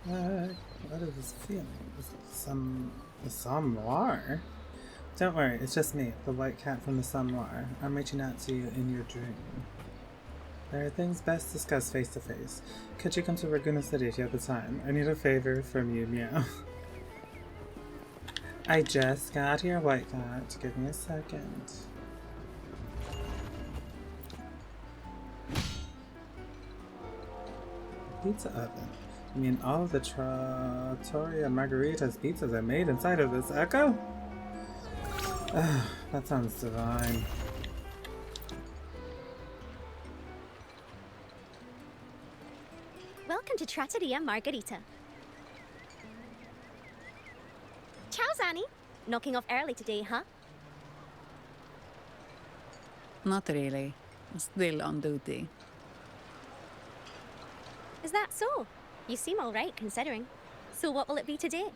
What is this feeling? Is it the Somme Noir? Don't worry, it's just me, the white cat from the Somme Noir. I'm reaching out to you in your dream. There are things best discussed face to face. Could you come to Ragusa City if you have the time? I need a favor from you, meow. I just got here, white cat. Give me a second. Pizza oven. You mean all of the Trattoria Margarita's pizzas are made inside of this echo? That sounds divine. Welcome to Trattoria Margarita. Ciao, Zani. Knocking off early today, huh? Not really. Still on duty. Is that so? You seem all right, considering. So what will it be today?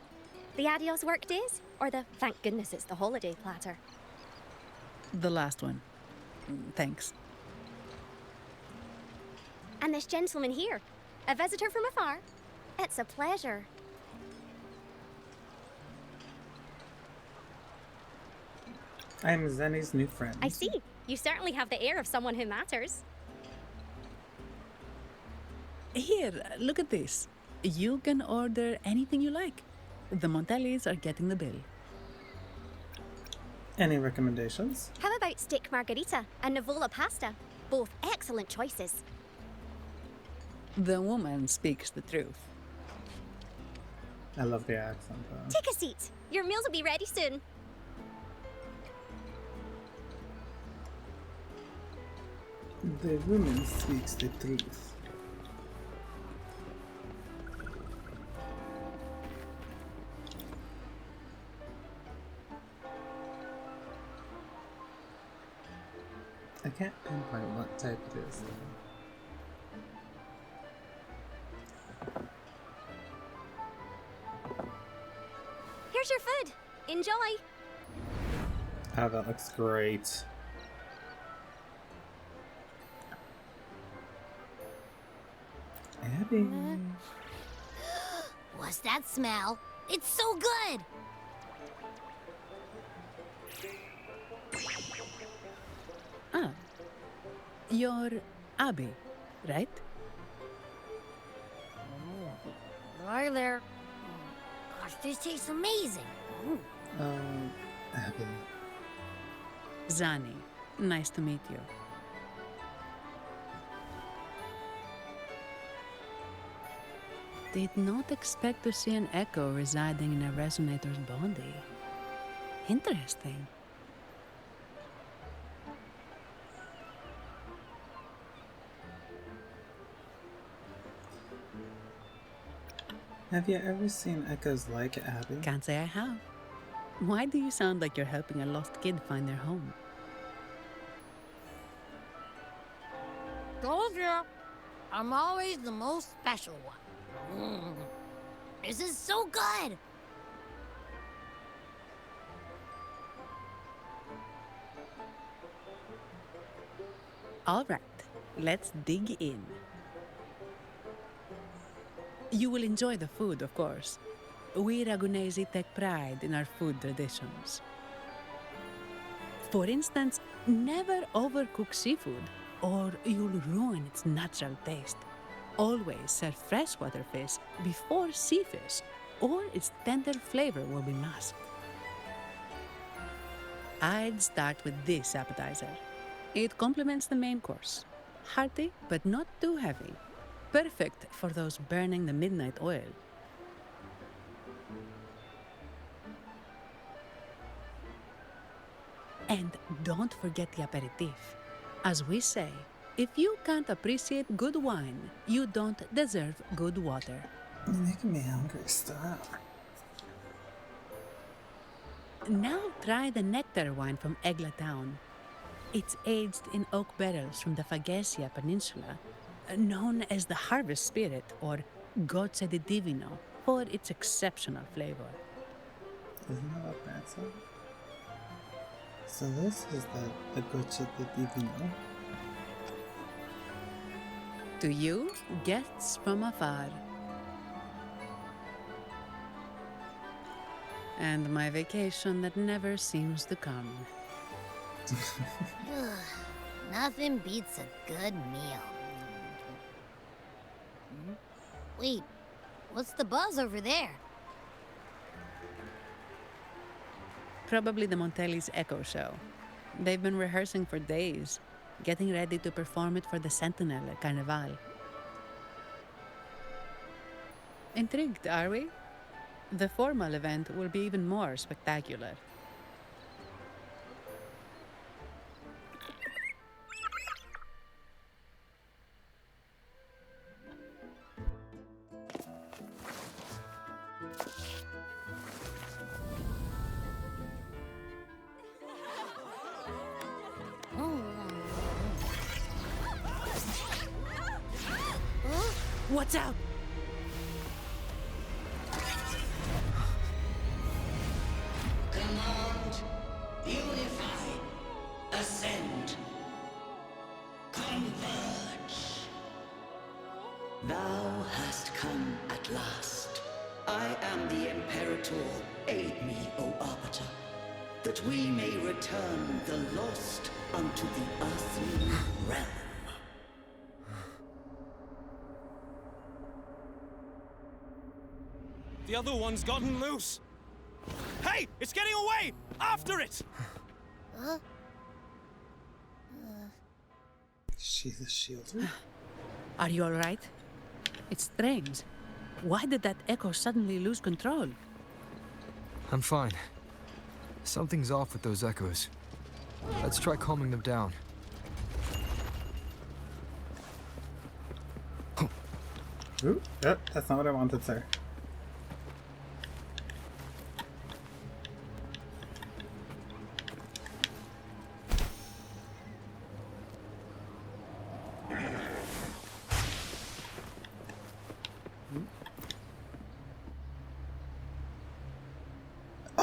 The adios work days? Or the thank goodness it's the holiday platter? The last one. Thanks. And this gentleman here, a visitor from afar? It's a pleasure. I'm Zani's new friend. I see. You certainly have the air of someone who matters. Here, look at this. You can order anything you like. The Montellis are getting the bill. Any recommendations? How about steak margarita and Nivola pasta? Both excellent choices. The woman speaks the truth. I love the accent though. Take a seat. Your meals will be ready soon. The woman speaks the truth. I can't pinpoint what type it is though. Here's your food. Enjoy. Oh, that looks great. Abby. What's that smell? It's so good! Ah. You're Abby, right? Hi there. Gosh, this tastes amazing. Abby. Zani. Nice to meet you. Did not expect to see an echo residing in a resonator's body. Interesting. Have you ever seen echoes like Abby? Can't say I have. Why do you sound like you're helping a lost kid find their home? Told you. I'm always the most special one. This is so good! All right, let's dig in. You will enjoy the food, of course. We Ragunesi take pride in our food traditions. For instance, never overcook seafood, or you'll ruin its natural taste. Always serve freshwater fish before sea fish, or its tender flavor will be masked. I'd start with this appetizer. It complements the main course. Hearty, but not too heavy. Perfect for those burning the midnight oil. And don't forget the aperitif. As we say, if you can't appreciate good wine, you don't deserve good water. You're making me hungry, stop. Now try the nectar wine from Egla Town. It's aged in oak barrels from the Fagesia Peninsula, known as the Harvest Spirit or Gocce di Divino for its exceptional flavor. Isn't that what that said? So this is the Gocce di Divino. To you, guests from afar. And my vacation that never seems to come. Nothing beats a good meal. Wait, what's the buzz over there? Probably the Montelli's Echo Show. They've been rehearsing for days, getting ready to perform it for the Sentinel at Carnival. Intrigued, are we? The formal event will be even more spectacular. Watch out! Command, unify, ascend, converge. Thou hast come at last. I am the Imperator. Aid me, O Arbiter, that we may return the lost unto the earthly realm. The other one's gotten loose. Hey, it's getting away! After it! She's a shielder. Are you all right? It's strange. Why did that echo suddenly lose control? I'm fine. Something's off with those echoes. Let's try calming them down. Ooh, yep, that's not what I wanted, sir.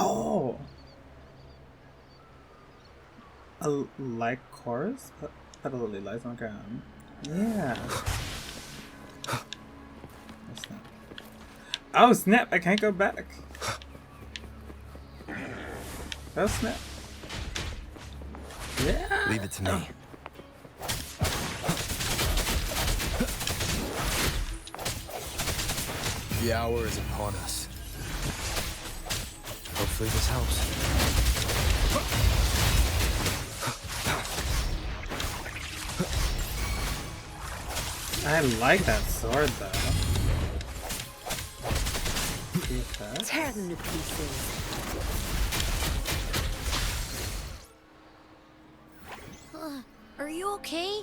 Oh! A like chorus? But a lily lies on the ground. Yeah. Oh snap. Oh snap! I can't go back! Oh snap! Yeah! Leave it to me. The hour is upon us. Hopefully this helps. I like that sword though. Tear them to pieces. Are you okay?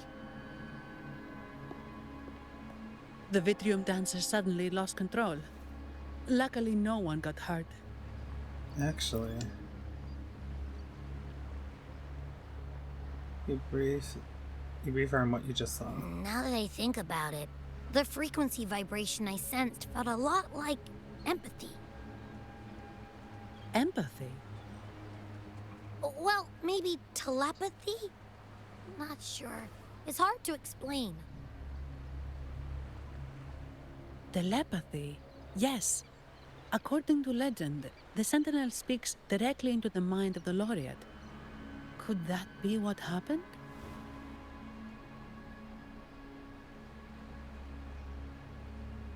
The Vitrium dancer suddenly lost control. Luckily, no one got hurt. Actually, you brief on what you just saw. Now that I think about it, the frequency vibration I sensed felt a lot like empathy. Empathy? Well, maybe telepathy? Not sure. It's hard to explain. Telepathy? Yes. According to legend, the Sentinel speaks directly into the mind of the Laureate. Could that be what happened?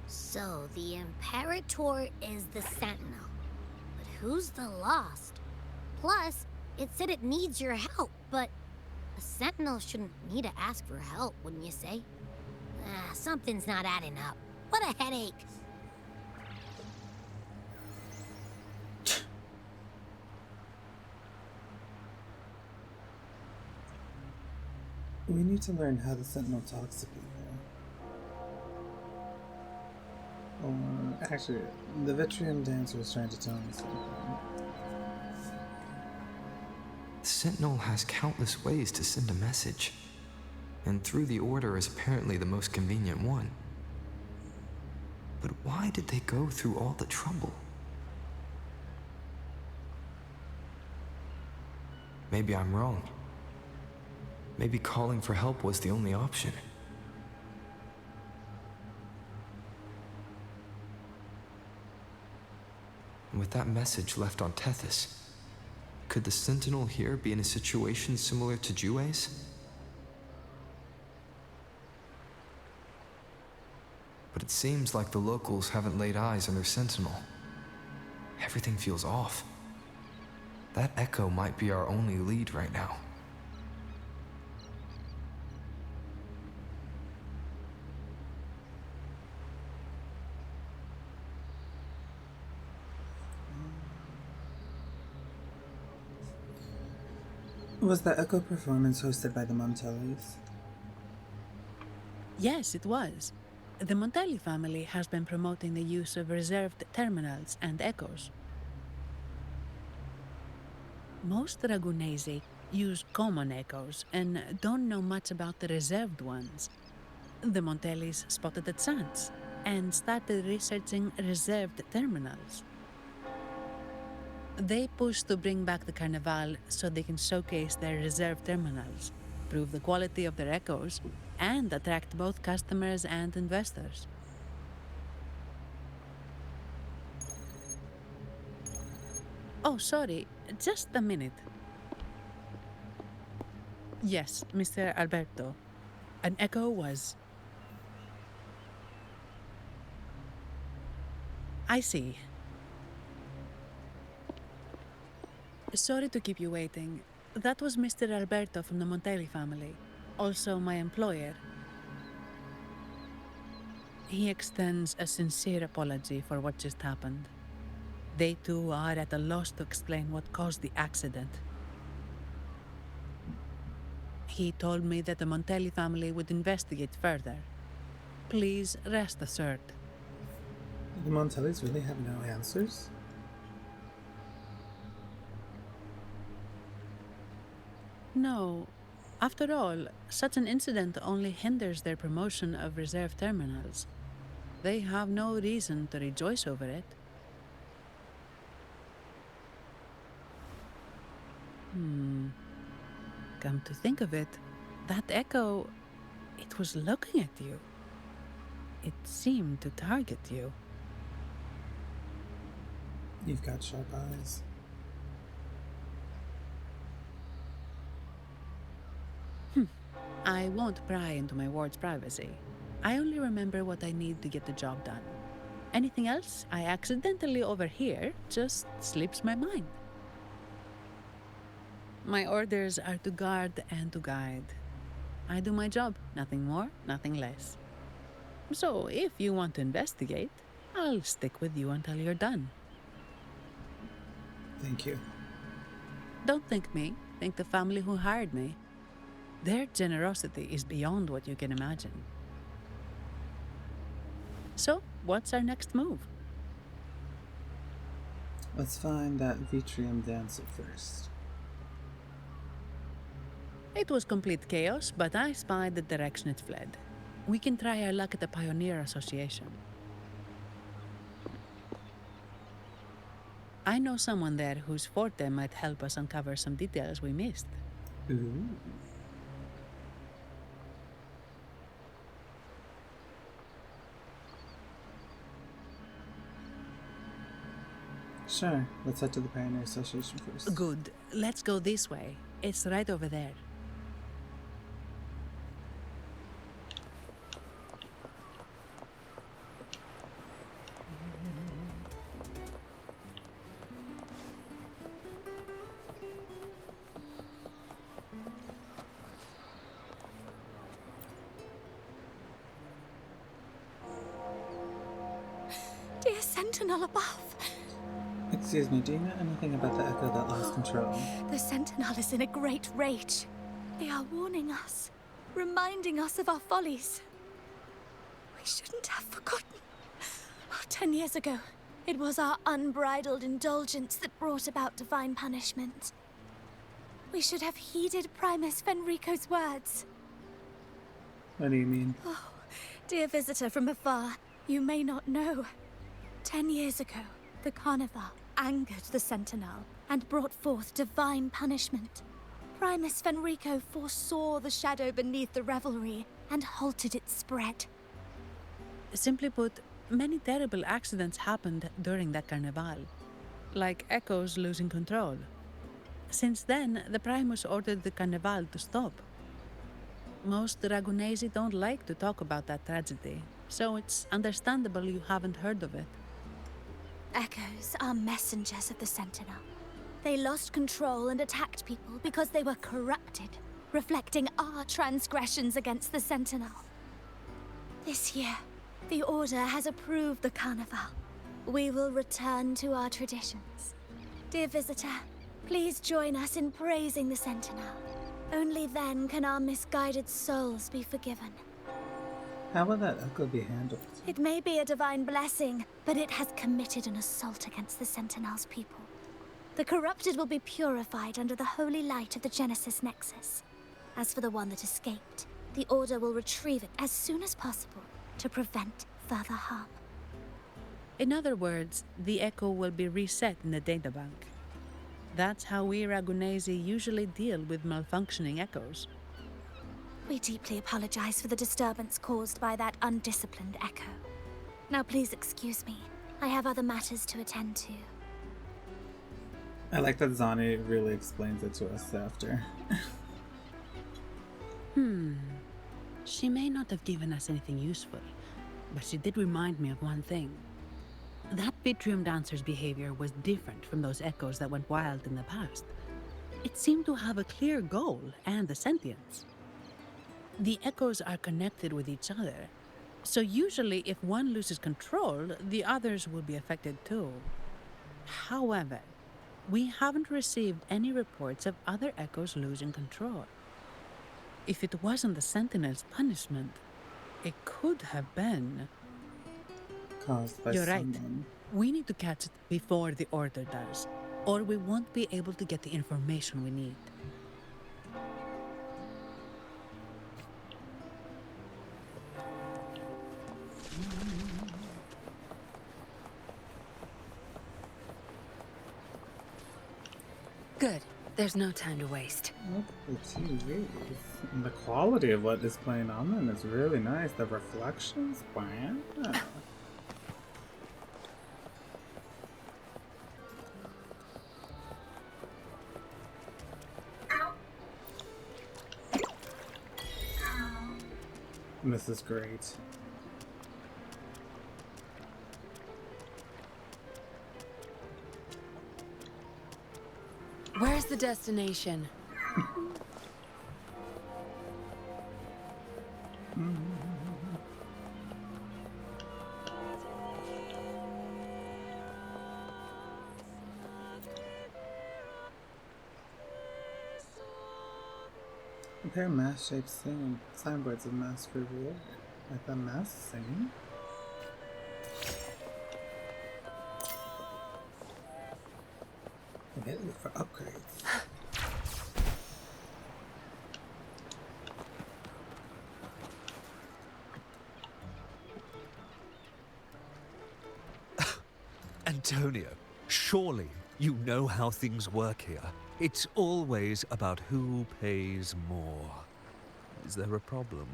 So, the Imperator is the Sentinel. But who's the Lost? Plus, it said it needs your help, but a Sentinel shouldn't need to ask for help, wouldn't you say? Something's not adding up. What a headache. We need to learn how the Sentinel talks to people. Actually, the Vitrium dancer is trying to tell me something. The Sentinel has countless ways to send a message, and through the Order is apparently the most convenient one. But why did they go through all the trouble? Maybe I'm wrong. Maybe calling for help was the only option. with that message left on Tethys, could the Sentinel here be in a situation similar to Jue's? But it seems like the locals haven't laid eyes on their Sentinel. Everything feels off. That echo might be our only lead right now. Was the Echo performance hosted by the Montellis? Yes, it was. The Montelli family has been promoting the use of reserved terminals and echoes. Most Ragunesi use common echoes and don't know much about the reserved ones. The Montellis spotted the chance and started researching reserved terminals. They push to bring back the Carnival so they can showcase their reserve terminals, prove the quality of their echoes, and attract both customers and investors. Oh, sorry, just a minute. Yes, Mr. Alberto. An echo was... I see. Sorry to keep you waiting. That was Mr. Alberto from the Montelli family, also my employer. He extends a sincere apology for what just happened. They too are at a loss to explain what caused the accident. He told me that the Montelli family would investigate further. Please rest assured. The Montellis really have no answers? No. After all, such an incident only hinders their promotion of reserve terminals. They have no reason to rejoice over it. Come to think of it, that echo, it was looking at you. It seemed to target you. You've got sharp eyes. I won't pry into my ward's privacy. I only remember what I need to get the job done. Anything else I accidentally overhear just slips my mind. My orders are to guard and to guide. I do my job, nothing more, nothing less. So if you want to investigate, I'll stick with you until you're done. Thank you. Don't thank me, thank the family who hired me. Their generosity is beyond what you can imagine. So, what's our next move? Let's find that Vitrium dancer first. It was complete chaos, but I spied the direction it fled. We can try our luck at the Pioneer Association. I know someone there whose forte might help us uncover some details we missed. Ooh. Sure, let's head to the Pioneer Association first. Good. Let's go this way. It's right over there. Dear Sentinel above. Excuse me, do you know anything about the echo that lost control? The Sentinel is in a great rage. They are warning us, reminding us of our follies. We shouldn't have forgotten. 10 years ago, it was our unbridled indulgence that brought about divine punishment. We should have heeded Primus Fenrico's words. What do you mean? Oh, dear visitor from afar, you may not know. 10 years ago, the Carnival angered the Sentinel and brought forth divine punishment. Primus Fenrico foresaw the shadow beneath the revelry and halted its spread. Simply put, many terrible accidents happened during that Carnival. like echoes losing control. Since then, the Primus ordered the Carnival to stop. Most Ragunesi don't like to talk about that tragedy, so it's understandable you haven't heard of it. Echoes are messengers of the Sentinel. They lost control and attacked people because they were corrupted, reflecting our transgressions against the Sentinel. This year, the Order has approved the Carnival. We will return to our traditions. Dear visitor, please join us in praising the Sentinel. Only then can our misguided souls be forgiven. How will that echo be handled? It may be a divine blessing, but it has committed an assault against the Sentinel's people. The corrupted will be purified under the holy light of the Genesis Nexus. As for the one that escaped, the Order will retrieve it as soon as possible to prevent further harm. In other words, the echo will be reset in the databank. That's how we Ragunesi usually deal with malfunctioning echoes. We deeply apologize for the disturbance caused by that undisciplined echo. Now please excuse me. I have other matters to attend to. I like that Zani really explains it to us after. She may not have given us anything useful, but she did remind me of one thing. That Vitrium dancer's behavior was different from those echoes that went wild in the past. It seemed to have a clear goal and a sentience. The echoes are connected with each other, so usually if one loses control, the others will be affected too. However, we haven't received any reports of other echoes losing control. If it wasn't the Sentinel's punishment, it could have been... Caused by You're right. someone. We need to catch it before the Order does, or we won't be able to get the information we need. Good. There's no time to waste. Look at the TVs. And the quality of what is playing on them is really nice. The reflections, wow. This is great. Where's the destination? Compare mass shapes singing. Signboards of mass reward. Like the mass singing? Available for upgrades. Antonio, surely you know how things work here. It's always about who pays more. Is there a problem?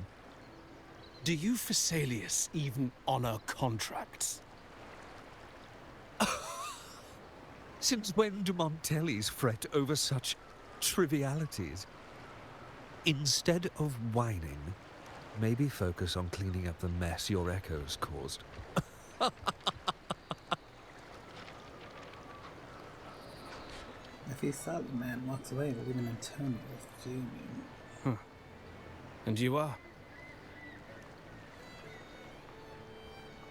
Do you Phasaelius even honor contracts? Since when do Montellis fret over such trivialities? Instead of whining, maybe focus on cleaning up the mess your echoes caused. If he saw the man walks away, leaving Antonio fuming. And you are?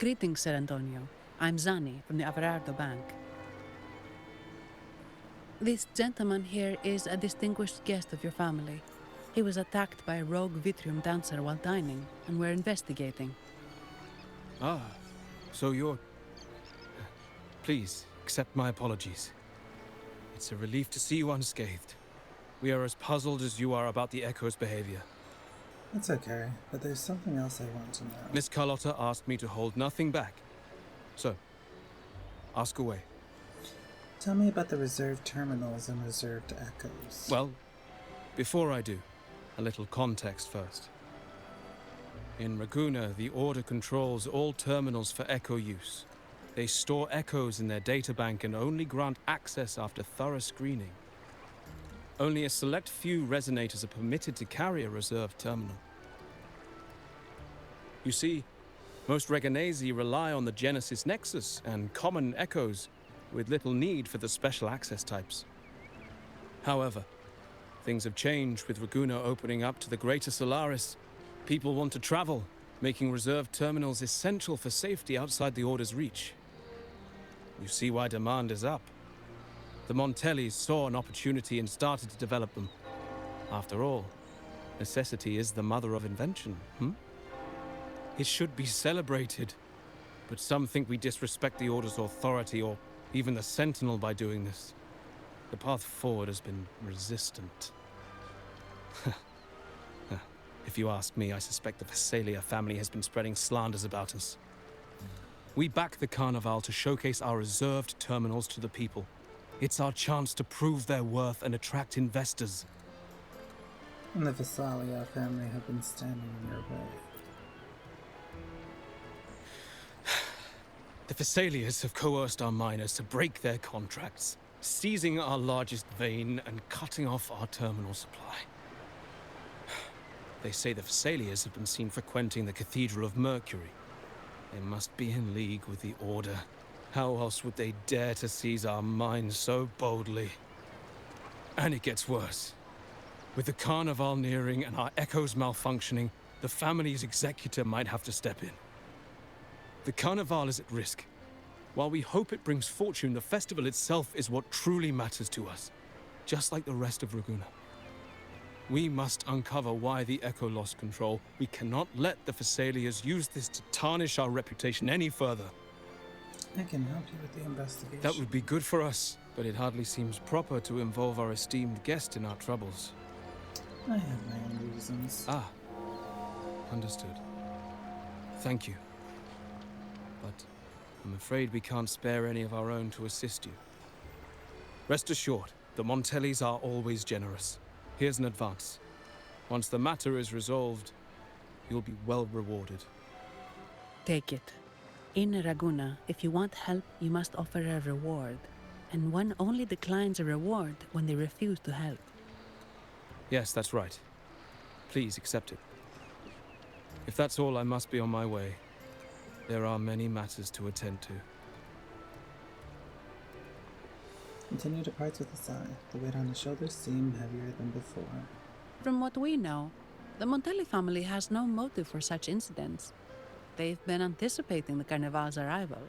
Greetings, Sir Antonio. I'm Zani from the Averardo Bank. This gentleman here is a distinguished guest of your family. He was attacked by a rogue Vitrium dancer while dining, and we're investigating. Ah, so you're... Please, accept my apologies. It's a relief to see you unscathed. We are as puzzled as you are about the Echo's behavior. It's okay, but there's something else I want to know. Miss Carlotta asked me to hold nothing back. So, ask away. Tell me about the reserved terminals and reserved echoes. Well, before I do, a little context first. In Raguna, the Order controls all terminals for Echo use. They store echoes in their databank and only grant access after thorough screening. Only a select few resonators are permitted to carry a reserved terminal. You see, most Reganesi rely on the Genesis Nexus and common echoes, with little need for the special access types. However, things have changed with Raguna opening up to the greater Solaris. People want to travel, making reserved terminals essential for safety outside the Order's reach. You see why demand is up. The Montellis saw an opportunity and started to develop them. After all, necessity is the mother of invention, It should be celebrated, but some think we disrespect the Order's authority or even the Sentinel by doing this. The path forward has been resistant. If you ask me, I suspect the Phasalia family has been spreading slanders about us. We back the Carnival to showcase our reserved terminals to the people. It's our chance to prove their worth and attract investors. And the Phasalia family have been standing in your way. The Phasalias have coerced our miners to break their contracts, seizing our largest vein and cutting off our terminal supply. They say the Phasalias have been seen frequenting the Cathedral of Mercury. They must be in league with the Order. How else would they dare to seize our mines so boldly? And it gets worse. With the Carnival nearing and our echoes malfunctioning, the family's executor might have to step in. The Carnival is at risk. While we hope it brings fortune, the festival itself is what truly matters to us, just like the rest of Raguna. We must uncover why the Echo lost control. We cannot let the Phasalias use this to tarnish our reputation any further. I can help you with the investigation. That would be good for us, but it hardly seems proper to involve our esteemed guest in our troubles. I have my own reasons. Ah, understood. Thank you. But I'm afraid we can't spare any of our own to assist you. Rest assured, the Montellis are always generous. Here's an advance. Once the matter is resolved, you'll be well rewarded. Take it. In Raguna, if you want help, you must offer a reward. And one only declines a reward when they refuse to help. Yes, that's right. Please accept it. If that's all, I must be on my way. There are many matters to attend to. Continue to parts with a sigh. The weight on his shoulders seemed heavier than before. From what we know, the Montelli family has no motive for such incidents. They've been anticipating the Carnival's arrival.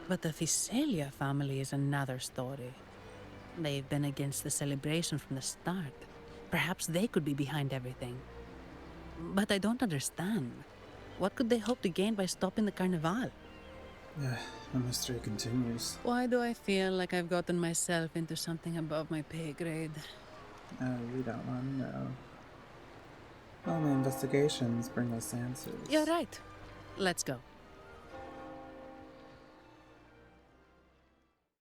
But the Phasalia family is another story. They've been against the celebration from the start. Perhaps they could be behind everything. But I don't understand. What could they hope to gain by stopping the Carnival? The mystery continues. Why do I feel like I've gotten myself into something above my pay grade? We don't want to know. Only investigations bring us answers. You're right. Let's go.